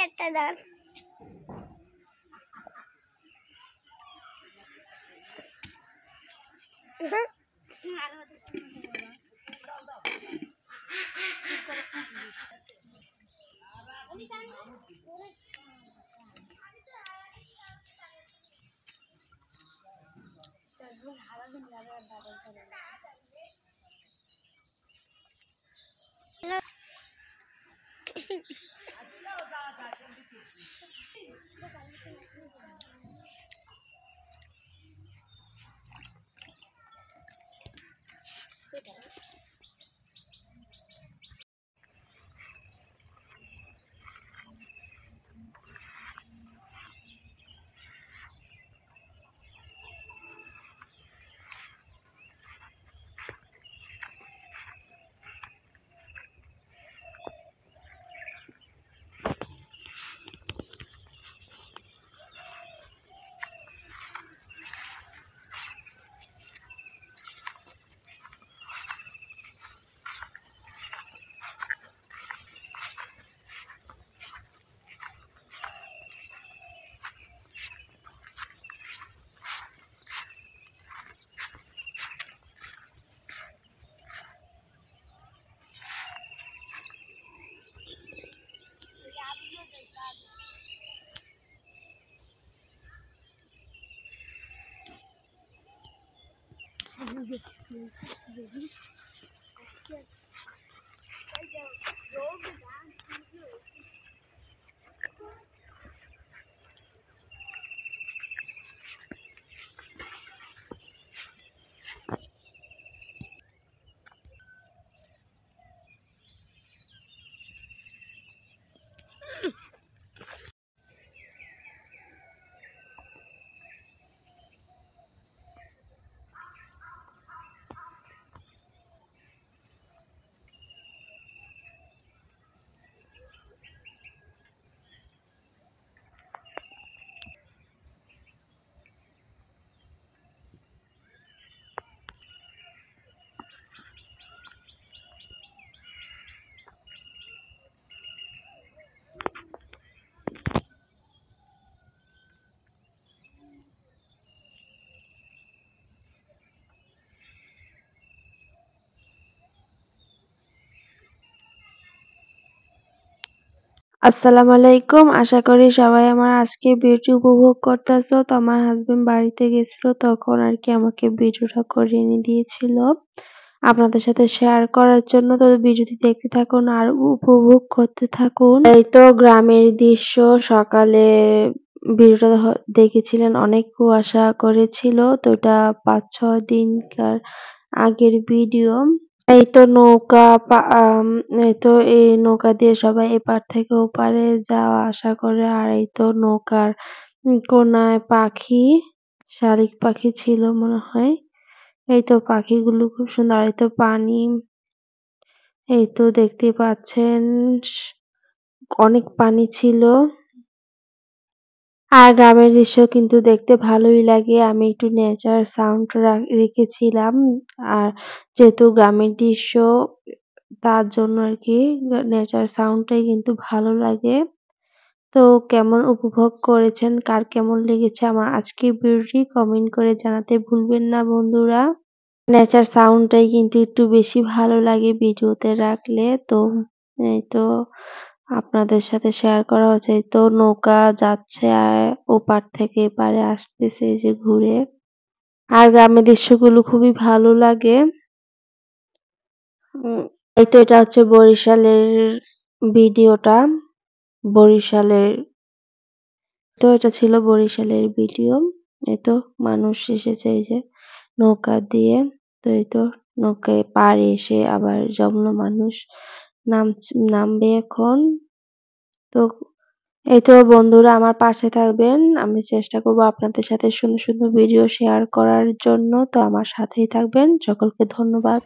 একটা দাঁড় আসসালামু আলাইকুম, আশা করি সবাই আমার আজকে ভিডিও উপভোগ করতেছো। তো আমার হাজবেন্ড বাড়িতে গেছিল, তখন আর কি আমাকে ভিডিওটা করে এনে দিয়েছিল আপনাদের সাথে শেয়ার করার জন্য। তো ভিডিওটি দেখতে থাকুন আর উপভোগ করতে থাকুন। এই তো গ্রামের দৃশ্য, সকালে ভিডিওটা দেখেছিলেন, অনেক কুয়াশা করেছিল। তো এটা 5-6 দিনকার আগের ভিডিও। এই তো নৌকা এই তো এই নৌকা দিয়ে সবাই এপার থেকে ওপারে যাওয়া আসা করে। আর এই তো নৌকার কোনায় পাখি, শালিক পাখি ছিল মনে হয়। এই তো পাখিগুলো খুব সুন্দর। এই তো পানি, এই তো দেখতে পাচ্ছেন অনেক পানি ছিল। আর গ্রামের দৃশ্য কিন্তু দেখতে ভালোই লাগে। আমি একটু নেচার সাউন্ড রেখেছিলাম। আর যেহেতু গ্রামের দৃশ্য, তার জন্য আর কি নেচার সাউন্ডটাই কিন্তু ভালো লাগে। তো কেমন উপভোগ করেছেন, কার কেমন লেগেছে আমার আজকের ভিডিওটি কমেন্ট করে জানাতে ভুলবেন না বন্ধুরা। নেচার সাউন্ডটাই কিন্তু একটু বেশি ভালো লাগে ভিডিওতে রাখলে। তো এই তো আপনাদের সাথে শেয়ার করা হচ্ছে। এই তো নৌকা যাচ্ছে আর ওপার থেকে এপারে আসতেছে এই যে ঘুরে। আর গ্রামের দৃশ্যগুলো খুবই ভালো লাগে। এই তো এটা হচ্ছে বরিশালের ভিডিওটা। বরিশালের, তো এটা ছিল বরিশালের ভিডিও। এই তো মানুষ এসেছে এই যে নৌকা দিয়ে। তো এই তো নৌকায় পাড়ে এসে আবার জমলো মানুষ, নামবে এখন। তো এই তো বন্ধুরা আমার পাশে থাকবেন, আমি চেষ্টা করবো আপনাদের সাথে সুন্দর সুন্দর ভিডিও শেয়ার করার জন্য। তো আমার সাথেই থাকবেন, সকলকে ধন্যবাদ।